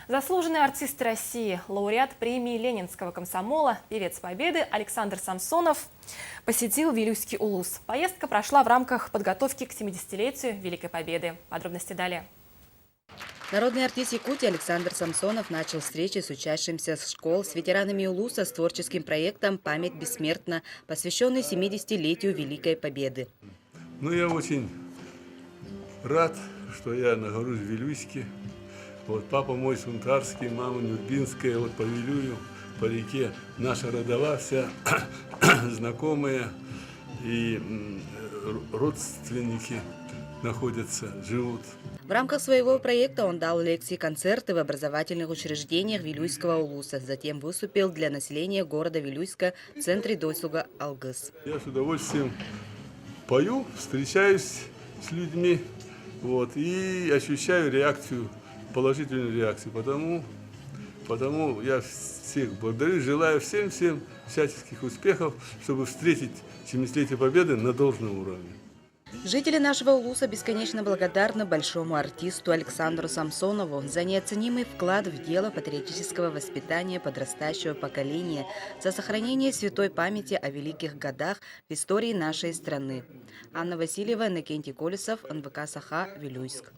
Заслуженный артист России, лауреат премии Ленинского комсомола, певец Победы Александр Самсонов посетил Вилюйский улус. Поездка прошла в рамках подготовки к 70-летию Великой Победы. Подробности далее. Народный артист Якутии Александр Самсонов начал встречи с учащимися школ, с ветеранами улуса с творческим проектом «Память бессмертна», посвященный 70-летию Великой Победы. Я очень рад, что я нахожусь в Вилюйске. Папа мой Сунтарский, мама Нюрбинская, по Вилюю, по реке наша родова вся, знакомые и родственники находятся, живут. В рамках своего проекта он дал лекции-концерты в образовательных учреждениях Вилюйского улуса. Затем выступил для населения города Вилюйска в центре досуга «Алгыс». Я с удовольствием пою, встречаюсь с людьми и ощущаю реакцию, положительную реакцию. Потому я всех благодарю, желаю всем всяческих успехов, чтобы встретить 70-летие Победы на должном уровне. Жители нашего улуса бесконечно благодарны большому артисту Александру Самсонову за неоценимый вклад в дело патриотического воспитания подрастающего поколения, за сохранение святой памяти о великих годах в истории нашей страны. Анна Васильева, Иннокентий Колесов, НВК «Саха», Вилюйск.